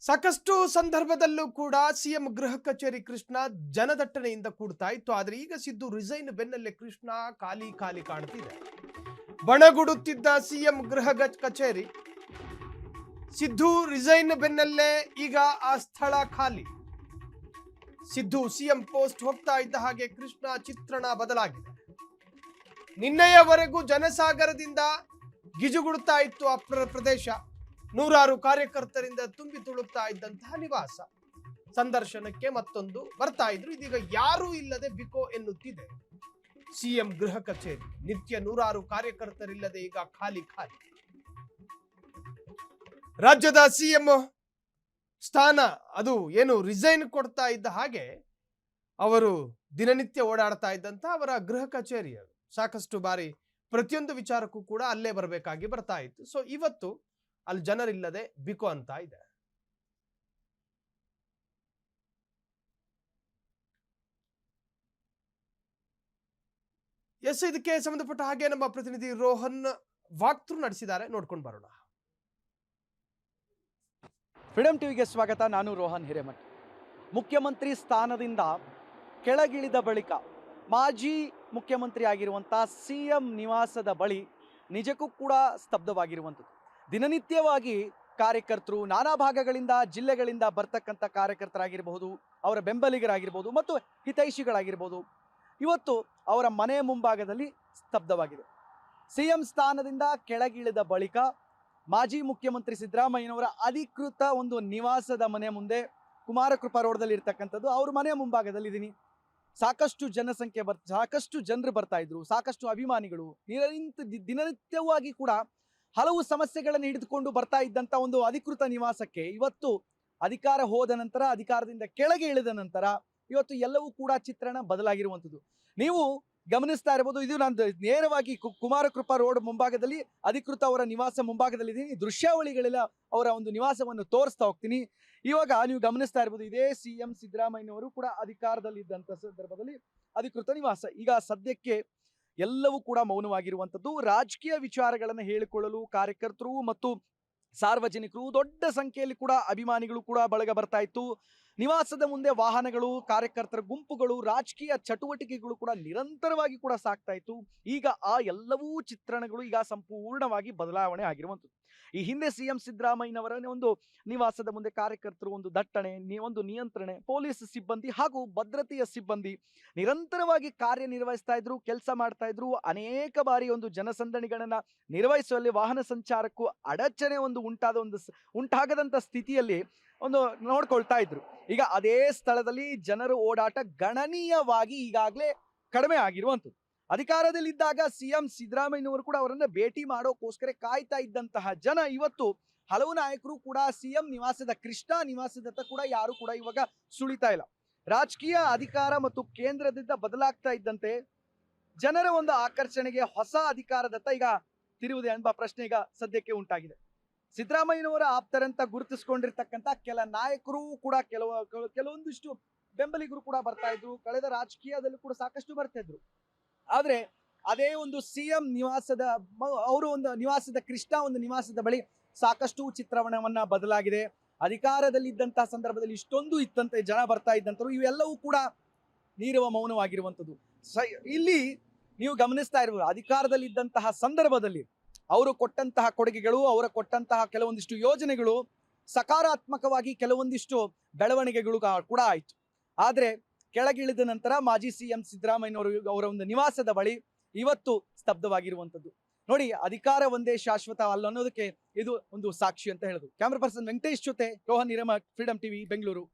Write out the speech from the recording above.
ಸಾಕಷ್ಟು ಸಂದರ್ಭದಲ್ಲೂ ಕೂಡ ಸಿಎಂ ಗೃಹ ಕಚೇರಿ ಕೃಷ್ಣ ಜನದಟ್ಟಣೆಯಿಂದ ಕೂಡ್ತಾ ಇತ್ತು. ಆದ್ರೆ ಈಗ ಸಿದ್ದು ರಿಸೈನ್ ಬೆನ್ನಲ್ಲೇ ಕೃಷ್ಣ ಖಾಲಿ ಖಾಲಿ ಕಾಣ್ತಿದೆ. ಬಣಗುಡುತ್ತಿದ್ದ ಸಿಎಂ ಗೃಹ ಕಚೇರಿ ಸಿದ್ದು ರಿಸೈನ್ ಬೆನ್ನಲ್ಲೇ ಈಗ ಆ ಸ್ಥಳ ಖಾಲಿ. ಸಿದ್ದು ಸಿಎಂ ಪೋಸ್ಟ್ ಹೋಗ್ತಾ ಇದ್ದ ಹಾಗೆ ಕೃಷ್ಣ ಚಿತ್ರಣ ಬದಲಾಗಿದೆ. ನಿನ್ನೆಯವರೆಗೂ ಜನಸಾಗರದಿಂದ ಗಿಜುಗುಡುತ್ತಾ ಇತ್ತು ಆ ಪ್ರದೇಶ. ನೂರಾರು ಕಾರ್ಯಕರ್ತರಿಂದ ತುಂಬಿ ತುಳುಕ್ತಾ ಇದ್ದಂತಹ ನಿವಾಸ. ಸಂದರ್ಶನಕ್ಕೆ ಮತ್ತೊಂದು ಬರ್ತಾ ಇದ್ರು. ಇದೀಗ ಯಾರೂ ಇಲ್ಲದೆ ಬಿಕೋ ಎನ್ನುತ್ತಿದೆ ಸಿಎಂ ಗೃಹ ಕಚೇರಿ. ನಿತ್ಯ ನೂರಾರು ಕಾರ್ಯಕರ್ತರಿಲ್ಲದೆ ಈಗ ಖಾಲಿ ಖಾಲಿ. ರಾಜ್ಯದ ಸಿಎಂ ಸ್ಥಾನ ಅದು ಏನು ರಿಸೈನ್ ಕೊಡ್ತಾ ಇದ್ದ ಹಾಗೆ ಅವರು ದಿನನಿತ್ಯ ಓಡಾಡ್ತಾ ಇದ್ದಂತ ಅವರ ಗೃಹ ಕಚೇರಿ ಅದು. ಸಾಕಷ್ಟು ಬಾರಿ ಪ್ರತಿಯೊಂದು ವಿಚಾರಕ್ಕೂ ಕೂಡ ಅಲ್ಲೇ ಬರಬೇಕಾಗಿ ಬರ್ತಾ ಇತ್ತು. ಸೊ ಇವತ್ತು ಅಲ್ಲಿ ಜನರಿಲ್ಲದೆ ಬಿಕೋ ಅಂತ ಇದೆ. ಎಸ್, ಇದಕ್ಕೆ ಸಂಬಂಧಪಟ್ಟ ಹಾಗೆ ನಮ್ಮ ಪ್ರತಿನಿಧಿ ರೋಹನ್ ವಾಕ್ಥ್ರೂ ನಡೆಸಿದ್ದಾರೆ, ನೋಡ್ಕೊಂಡು ಬರೋಣ. ಫ್ರೀಡಂ ಟಿವಿಗೆ ಸ್ವಾಗತ. ನಾನು ರೋಹನ್ ಹಿರೇಮಠ್. ಮುಖ್ಯಮಂತ್ರಿ ಸ್ಥಾನದಿಂದ ಕೆಳಗಿಳಿದ ಬಳಿಕ ಮಾಜಿ ಮುಖ್ಯಮಂತ್ರಿ ಆಗಿರುವಂಥ ಸಿಎಂ ನಿವಾಸದ ಬಳಿ ನಿಜಕ್ಕೂ ಕೂಡ ಸ್ತಬ್ಧವಾಗಿರುವಂಥದ್ದು. ದಿನನಿತ್ಯವಾಗಿ ಕಾರ್ಯಕರ್ತರು ನಾನಾ ಭಾಗಗಳಿಂದ ಜಿಲ್ಲೆಗಳಿಂದ ಬರ್ತಕ್ಕಂಥ ಕಾರ್ಯಕರ್ತರಾಗಿರ್ಬಹುದು, ಅವರ ಬೆಂಬಲಿಗರಾಗಿರ್ಬೋದು ಮತ್ತು ಹಿತೈಷಿಗಳಾಗಿರ್ಬೋದು, ಇವತ್ತು ಅವರ ಮನೆ ಮುಂಭಾಗದಲ್ಲಿ ಸ್ತಬ್ಧವಾಗಿದೆ. ಸಿಎಂ ಸ್ಥಾನದಿಂದ ಕೆಳಗಿಳಿದ ಬಳಿಕ ಮಾಜಿ ಮುಖ್ಯಮಂತ್ರಿ ಸಿದ್ದರಾಮಯ್ಯನವರ ಅಧಿಕೃತ ಒಂದು ನಿವಾಸದ ಮನೆ ಮುಂದೆ ಕುಮಾರಕೃಪಾ ರೋಡ್ದಲ್ಲಿ ಇರ್ತಕ್ಕಂಥದ್ದು ಅವ್ರ ಮನೆ ಮುಂಭಾಗದಲ್ಲಿ ಇದ್ದೀನಿ. ಸಾಕಷ್ಟು ಜನಸಂಖ್ಯೆ ಸಾಕಷ್ಟು ಜನರು ಬರ್ತಾ ಇದ್ರು, ಸಾಕಷ್ಟು ಅಭಿಮಾನಿಗಳು ದಿನನಿತ್ಯವಾಗಿ ಕೂಡ ಹಲವು ಸಮಸ್ಯೆಗಳನ್ನು ಹಿಡಿದುಕೊಂಡು ಬರ್ತಾ ಇದ್ದಂಥ ಒಂದು ಅಧಿಕೃತ ನಿವಾಸಕ್ಕೆ ಇವತ್ತು ಅಧಿಕಾರ ಹೋದ ನಂತರ, ಅಧಿಕಾರದಿಂದ ಕೆಳಗೆ ಇಳಿದ ನಂತರ ಇವತ್ತು ಎಲ್ಲವೂ ಕೂಡ ಚಿತ್ರಣ ಬದಲಾಗಿರುವಂಥದ್ದು ನೀವು ಗಮನಿಸ್ತಾ ಇರಬಹುದು. ಇದು ನಾನು ನೇರವಾಗಿ ಕುಮಾರಕೃಪಾ ರೋಡ್ ಮುಂಭಾಗದಲ್ಲಿ ಅಧಿಕೃತ ಅವರ ನಿವಾಸ ಮುಂಭಾಗದಲ್ಲಿ ಇದ್ದೀನಿ. ದೃಶ್ಯಾವಳಿಗಳೆಲ್ಲ ಅವರ ಒಂದು ನಿವಾಸವನ್ನು ತೋರಿಸ್ತಾ ಹೋಗ್ತೀನಿ. ಇವಾಗ ನೀವು ಗಮನಿಸ್ತಾ ಇರಬಹುದು, ಇದೇ ಸಿಎಂ ಸಿದ್ದರಾಮಯ್ಯನವರು ಕೂಡ ಅಧಿಕಾರದಲ್ಲಿ ಇದ್ದಂಥ ಸಂದರ್ಭದಲ್ಲಿ ಅಧಿಕೃತ ನಿವಾಸ. ಈಗ ಸದ್ಯಕ್ಕೆ ಎಲ್ಲವೂ ಕೂಡ ಮೌನವಾಗಿರುವಂಥದ್ದು. ರಾಜಕೀಯ ವಿಚಾರಗಳನ್ನು ಹೇಳಿಕೊಳ್ಳಲು ಕಾರ್ಯಕರ್ತರು ಮತ್ತು ಸಾರ್ವಜನಿಕರು ದೊಡ್ಡ ಸಂಖ್ಯೆಯಲ್ಲಿ ಕೂಡ ಅಭಿಮಾನಿಗಳು ಕೂಡ ಬಳಗ ಬರ್ತಾ ಇತ್ತು. ನಿವಾಸದ ಮುಂದೆ ವಾಹನಗಳು, ಕಾರ್ಯಕರ್ತರ ಗುಂಪುಗಳು, ರಾಜಕೀಯ ಚಟುವಟಿಕೆಗಳು ಕೂಡ ನಿರಂತರವಾಗಿ ಕೂಡ ಸಾಕ್ತಾ ಇತ್ತು. ಈಗ ಆ ಎಲ್ಲವೂ ಚಿತ್ರಣಗಳು ಈಗ ಸಂಪೂರ್ಣವಾಗಿ ಬದಲಾವಣೆ ಆಗಿರುವಂಥದ್ದು. ಈ ಹಿಂದೆ ಸಿಎಂ ಸಿದ್ದರಾಮಯ್ಯನವರ ಒಂದು ನಿವಾಸದ ಮುಂದೆ ಕಾರ್ಯಕರ್ತರು ಒಂದು ದಟ್ಟಣೆ, ಒಂದು ನಿಯಂತ್ರಣೆ, ಪೊಲೀಸ್ ಸಿಬ್ಬಂದಿ ಹಾಗೂ ಭದ್ರತೆಯ ಸಿಬ್ಬಂದಿ ನಿರಂತರವಾಗಿ ಕಾರ್ಯನಿರ್ವಹಿಸ್ತಾ ಇದ್ರು, ಕೆಲಸ ಮಾಡ್ತಾ ಇದ್ರು. ಅನೇಕ ಬಾರಿ ಒಂದು ಜನಸಂದಣಿಗಳನ್ನ ನಿರ್ವಹಿಸುವಲ್ಲಿ ವಾಹನ ಸಂಚಾರಕ್ಕೂ ಅಡಚಣೆ ಉಂಟಾಗದಂತ ಸ್ಥಿತಿಯಲ್ಲಿ ಒಂದು ನೋಡ್ಕೊಳ್ತಾ ಇದ್ರು. ಈಗ ಅದೇ ಸ್ಥಳದಲ್ಲಿ ಜನರು ಓಡಾಟ ಗಣನೀಯವಾಗಿ ಈಗಾಗಲೇ ಕಡಿಮೆ ಆಗಿರುವಂಥದ್ದು. ಅಧಿಕಾರದಲ್ಲಿದ್ದಾಗ ಸಿಎಂ ಸಿದ್ದರಾಮಯ್ಯನವರು ಕೂಡ ಅವರನ್ನ ಭೇಟಿ ಮಾಡೋಕ್ಕೋಸ್ಕರ ಕಾಯ್ತಾ ಇದ್ದಂತಹ ಜನ ಇವತ್ತು ಹಲವು ನಾಯಕರು ಕೂಡ ಸಿಎಂ ನಿವಾಸದ ಕೃಷ್ಣ ನಿವಾಸದತ್ತ ಕೂಡ ಯಾರು ಕೂಡ ಇವಾಗ ಸುಳಿತಾ ಇಲ್ಲ. ರಾಜಕೀಯ ಅಧಿಕಾರ ಮತ್ತು ಕೇಂದ್ರದಿಂದ ಬದಲಾಗ್ತಾ ಇದ್ದಂತೆ ಜನರ ಒಂದು ಆಕರ್ಷಣೆಗೆ ಹೊಸ ಅಧಿಕಾರದತ್ತ ಈಗ ತಿರುವುದೇ ಎಂಬ ಪ್ರಶ್ನೆ ಈಗ ಸದ್ಯಕ್ಕೆ ಉಂಟಾಗಿದೆ. ಸಿದ್ದರಾಮಯ್ಯನವರ ಆಪ್ತರಂತ ಗುರುತಿಸಿಕೊಂಡಿರ್ತಕ್ಕಂಥ ಕೆಲ ನಾಯಕರು ಕೂಡ ಕೆಲವೊಂದಿಷ್ಟು ಬೆಂಬಲಿಗರು ಕೂಡ ಬರ್ತಾ ಇದ್ರು. ಕಳೆದ ರಾಜಕೀಯದಲ್ಲೂ ಕೂಡ ಸಾಕಷ್ಟು ಬರ್ತಾ ಇದ್ರು. ಆದ್ರೆ ಅದೇ ಒಂದು ಸಿಎಂ ನಿವಾಸದ ಅವರು ಒಂದು ನಿವಾಸದ ಕೃಷ್ಣ ಒಂದು ನಿವಾಸದ ಬಳಿ ಸಾಕಷ್ಟು ಚಿತ್ರಣವನ್ನ ಬದಲಾಗಿದೆ. ಅಧಿಕಾರದಲ್ಲಿ ಇದ್ದಂತಹ ಸಂದರ್ಭದಲ್ಲಿ ಇಷ್ಟೊಂದು ಇತ್ತಂತೆ ಜನ ಬರ್ತಾ ಇದ್ದಂತರು ಇವೆಲ್ಲವೂ ಕೂಡ ನೀರವ ಮೌನವಾಗಿರುವಂಥದ್ದು. ಇಲ್ಲಿ ನೀವು ಗಮನಿಸ್ತಾ ಇರ್ಬೋದು, ಅಧಿಕಾರದಲ್ಲಿ ಇದ್ದಂತಹ ಸಂದರ್ಭದಲ್ಲಿ ಅವರು ಕೊಟ್ಟಂತಹ ಕೊಡುಗೆಗಳು, ಅವರ ಕೊಟ್ಟಂತಹ ಕೆಲವೊಂದಿಷ್ಟು ಯೋಜನೆಗಳು ಸಕಾರಾತ್ಮಕವಾಗಿ ಕೆಲವೊಂದಿಷ್ಟು ಬೆಳವಣಿಗೆಗಳು ಕೂಡ ಆಯ್ತು. ಆದ್ರೆ ಕೆಳಗಿಳಿದ ನಂತರ ಮಾಜಿ ಸಿಎಂ ಸಿದ್ದರಾಮಯ್ಯನವರು ಅವರ ಒಂದು ನಿವಾಸದ ಬಳಿ ಇವತ್ತು ಸ್ತಬ್ಧವಾಗಿರುವಂಥದ್ದು ನೋಡಿ. ಅಧಿಕಾರ ಒಂದೇ ಶಾಶ್ವತ ಅಲ್ಲ ಅನ್ನೋದಕ್ಕೆ ಇದು ಒಂದು ಸಾಕ್ಷಿ ಅಂತ ಹೇಳುದು. ಕ್ಯಾಮರಾ ಪರ್ಸನ್ ವೆಂಕಟೇಶ್ ಜೊತೆ ರೋಹನ್ ಹಿರೇಮಠ್, ಫ್ರೀಡಂ ಟಿವಿ, ಬೆಂಗಳೂರು.